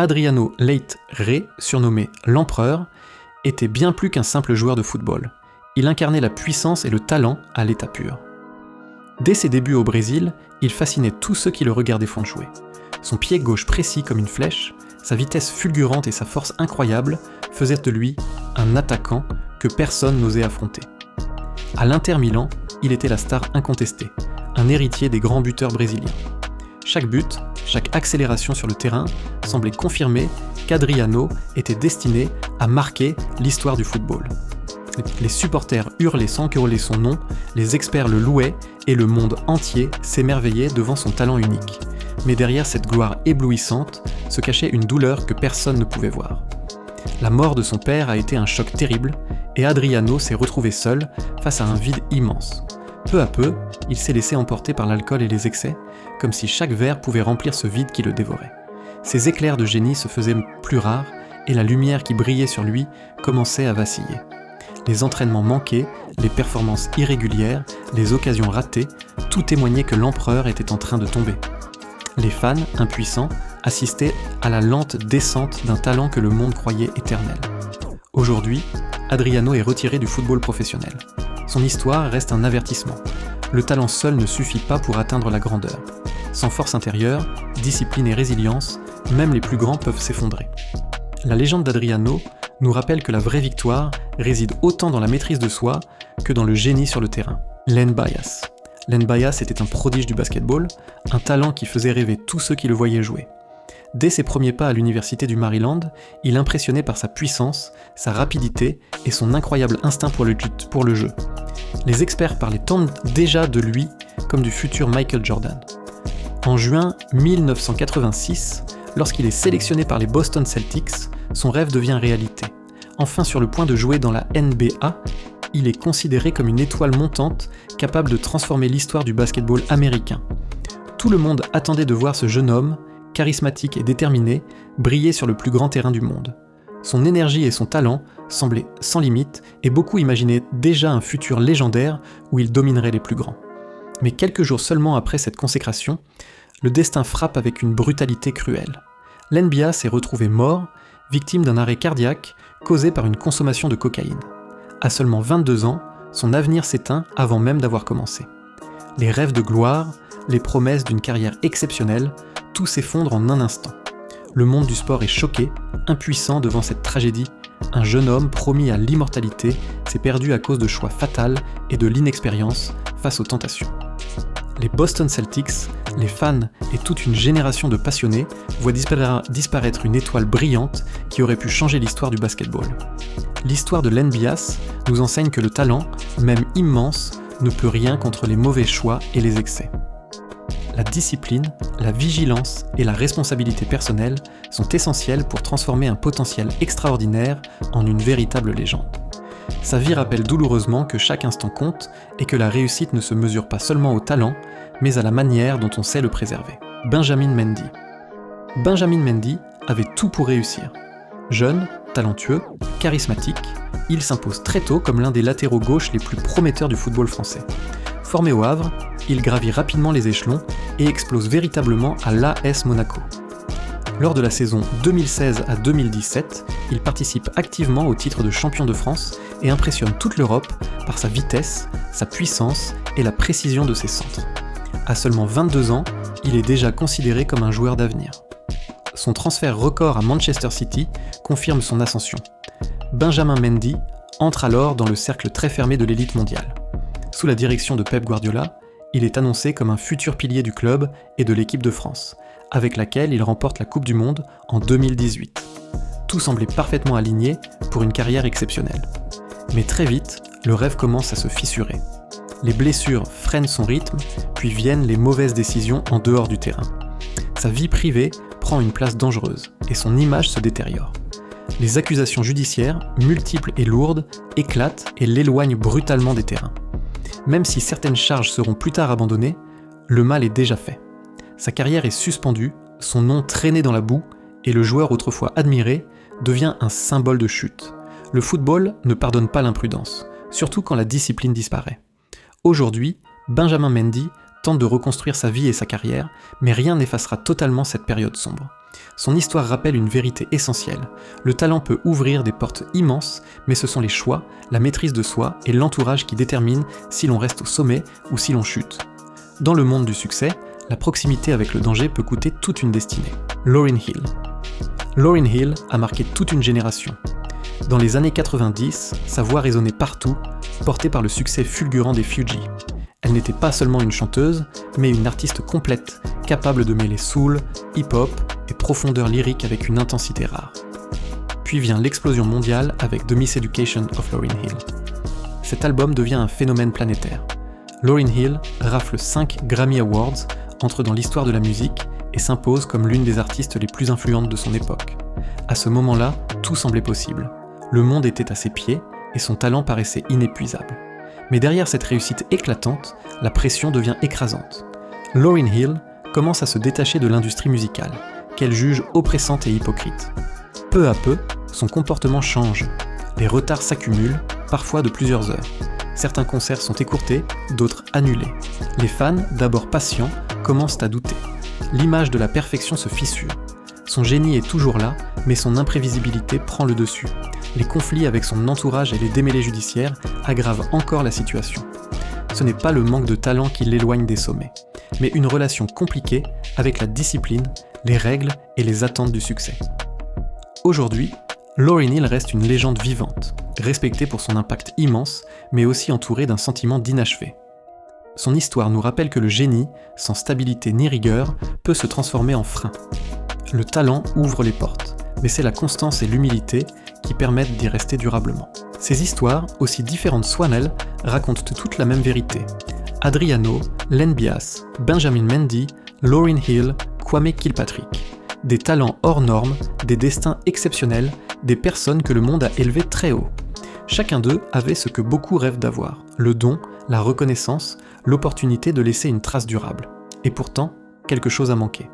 Adriano Leite Rey, surnommé l'Empereur, était bien plus qu'un simple joueur de football. Il incarnait la puissance et le talent à l'état pur. Dès ses débuts au Brésil, il fascinait tous ceux qui le regardaient jouer. Son pied gauche précis comme une flèche, sa vitesse fulgurante et sa force incroyable faisaient de lui un attaquant que personne n'osait affronter. À l'Inter Milan, il était la star incontestée, un héritier des grands buteurs brésiliens. Chaque but, chaque accélération sur le terrain semblait confirmer qu'Adriano était destiné à marquer l'histoire du football. Les supporters hurlaient sans hurler son nom, les experts le louaient et le monde entier s'émerveillait devant son talent unique. Mais derrière cette gloire éblouissante se cachait une douleur que personne ne pouvait voir. La mort de son père a été un choc terrible et Adriano s'est retrouvé seul face à un vide immense. Peu à peu, il s'est laissé emporter par l'alcool et les excès, comme si chaque verre pouvait remplir ce vide qui le dévorait. Ses éclairs de génie se faisaient plus rares et la lumière qui brillait sur lui commençait à vaciller. Les entraînements manqués, les performances irrégulières, les occasions ratées, tout témoignait que l'empereur était en train de tomber. Les fans, impuissants, assistaient à la lente descente d'un talent que le monde croyait éternel. Aujourd'hui, Adriano est retiré du football professionnel. Son histoire reste un avertissement. Le talent seul ne suffit pas pour atteindre la grandeur. Sans force intérieure, discipline et résilience, même les plus grands peuvent s'effondrer. La légende d'Adriano nous rappelle que la vraie victoire réside autant dans la maîtrise de soi que dans le génie sur le terrain. Len Bias. Len Bias était un prodige du basketball, un talent qui faisait rêver tous ceux qui le voyaient jouer. Dès ses premiers pas à l'université du Maryland, il impressionnait par sa puissance, sa rapidité et son incroyable instinct pour le jeu. Les experts parlaient tant déjà de lui comme du futur Michael Jordan. En juin 1986, lorsqu'il est sélectionné par les Boston Celtics, son rêve devient réalité. Enfin sur le point de jouer dans la NBA, il est considéré comme une étoile montante capable de transformer l'histoire du basketball américain. Tout le monde attendait de voir ce jeune homme, charismatique et déterminé, briller sur le plus grand terrain du monde. Son énergie et son talent semblaient sans limite et beaucoup imaginaient déjà un futur légendaire où il dominerait les plus grands. Mais quelques jours seulement après cette consécration, le destin frappe avec une brutalité cruelle. Len Bias est retrouvé mort, victime d'un arrêt cardiaque causé par une consommation de cocaïne. À seulement 22 ans, son avenir s'éteint avant même d'avoir commencé. Les rêves de gloire, les promesses d'une carrière exceptionnelle, tout s'effondre en un instant. Le monde du sport est choqué, impuissant devant cette tragédie. Un jeune homme promis à l'immortalité s'est perdu à cause de choix fatals et de l'inexpérience face aux tentations. Les Boston Celtics, les fans et toute une génération de passionnés voient disparaître une étoile brillante qui aurait pu changer l'histoire du basketball. L'histoire de Len Bias nous enseigne que le talent, même immense, ne peut rien contre les mauvais choix et les excès. La discipline, la vigilance et la responsabilité personnelle sont essentielles pour transformer un potentiel extraordinaire en une véritable légende. Sa vie rappelle douloureusement que chaque instant compte et que la réussite ne se mesure pas seulement au talent, mais à la manière dont on sait le préserver. Benjamin Mendy. Benjamin Mendy avait tout pour réussir. Jeune, talentueux, charismatique, il s'impose très tôt comme l'un des latéraux gauches les plus prometteurs du football français. Formé au Havre, il gravit rapidement les échelons et explose véritablement à l'AS Monaco. Lors de la saison 2016 à 2017, il participe activement au titre de champion de France et impressionne toute l'Europe par sa vitesse, sa puissance et la précision de ses centres. À seulement 22 ans, il est déjà considéré comme un joueur d'avenir. Son transfert record à Manchester City confirme son ascension. Benjamin Mendy entre alors dans le cercle très fermé de l'élite mondiale. Sous la direction de Pep Guardiola, il est annoncé comme un futur pilier du club et de l'équipe de France, avec laquelle il remporte la Coupe du Monde en 2018. Tout semblait parfaitement aligné pour une carrière exceptionnelle. Mais très vite, le rêve commence à se fissurer. Les blessures freinent son rythme, puis viennent les mauvaises décisions en dehors du terrain. Sa vie privée prend une place dangereuse et son image se détériore. Les accusations judiciaires, multiples et lourdes, éclatent et l'éloignent brutalement des terrains. Même si certaines charges seront plus tard abandonnées, le mal est déjà fait. Sa carrière est suspendue, son nom traîné dans la boue, et le joueur autrefois admiré devient un symbole de chute. Le football ne pardonne pas l'imprudence, surtout quand la discipline disparaît. Aujourd'hui, Benjamin Mendy tente de reconstruire sa vie et sa carrière, mais rien n'effacera totalement cette période sombre. Son histoire rappelle une vérité essentielle. Le talent peut ouvrir des portes immenses, mais ce sont les choix, la maîtrise de soi et l'entourage qui déterminent si l'on reste au sommet ou si l'on chute. Dans le monde du succès, la proximité avec le danger peut coûter toute une destinée. Lauryn Hill. Lauryn Hill a marqué toute une génération. Dans les années 90, sa voix résonnait partout, portée par le succès fulgurant des Fugees. Elle n'était pas seulement une chanteuse, mais une artiste complète, capable de mêler soul, hip-hop et profondeur lyrique avec une intensité rare. Puis vient l'explosion mondiale avec The Miseducation of Lauryn Hill. Cet album devient un phénomène planétaire. Lauryn Hill rafle 5 Grammy Awards, entre dans l'histoire de la musique et s'impose comme l'une des artistes les plus influentes de son époque. À ce moment-là, tout semblait possible. Le monde était à ses pieds et son talent paraissait inépuisable. Mais derrière cette réussite éclatante, la pression devient écrasante. Lauryn Hill commence à se détacher de l'industrie musicale, qu'elle juge oppressante et hypocrite. Peu à peu, son comportement change. Les retards s'accumulent, parfois de plusieurs heures. Certains concerts sont écourtés, d'autres annulés. Les fans, d'abord patients, commencent à douter. L'image de la perfection se fissure. Son génie est toujours là, mais son imprévisibilité prend le dessus. Les conflits avec son entourage et les démêlés judiciaires aggravent encore la situation. Ce n'est pas le manque de talent qui l'éloigne des sommets, mais une relation compliquée avec la discipline, les règles et les attentes du succès. Aujourd'hui, Lauryn Hill reste une légende vivante, respectée pour son impact immense, mais aussi entourée d'un sentiment d'inachevé. Son histoire nous rappelle que le génie, sans stabilité ni rigueur, peut se transformer en frein. Le talent ouvre les portes, mais c'est la constance et l'humilité qui permettent d'y rester durablement. Ces histoires, aussi différentes soient-elles, racontent toutes la même vérité. Adriano, Len Bias, Benjamin Mendy, Lauryn Hill, Kwame Kilpatrick. Des talents hors normes, des destins exceptionnels, des personnes que le monde a élevées très haut. Chacun d'eux avait ce que beaucoup rêvent d'avoir, le don, la reconnaissance, l'opportunité de laisser une trace durable. Et pourtant, quelque chose a manqué.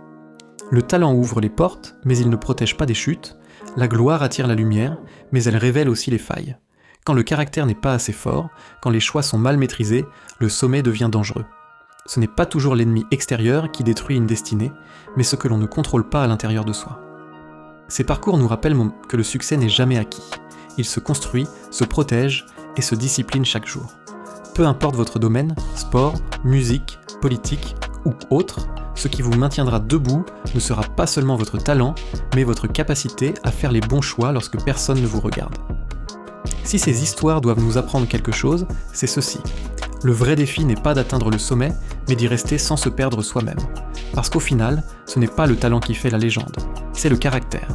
Le talent ouvre les portes, mais il ne protège pas des chutes. La gloire attire la lumière, mais elle révèle aussi les failles. Quand le caractère n'est pas assez fort, quand les choix sont mal maîtrisés, le sommet devient dangereux. Ce n'est pas toujours l'ennemi extérieur qui détruit une destinée, mais ce que l'on ne contrôle pas à l'intérieur de soi. Ces parcours nous rappellent que le succès n'est jamais acquis. Il se construit, se protège et se discipline chaque jour. Peu importe votre domaine, sport, musique, politique ou autre, ce qui vous maintiendra debout ne sera pas seulement votre talent, mais votre capacité à faire les bons choix lorsque personne ne vous regarde. Si ces histoires doivent nous apprendre quelque chose, c'est ceci. Le vrai défi n'est pas d'atteindre le sommet, mais d'y rester sans se perdre soi-même. Parce qu'au final, ce n'est pas le talent qui fait la légende, c'est le caractère.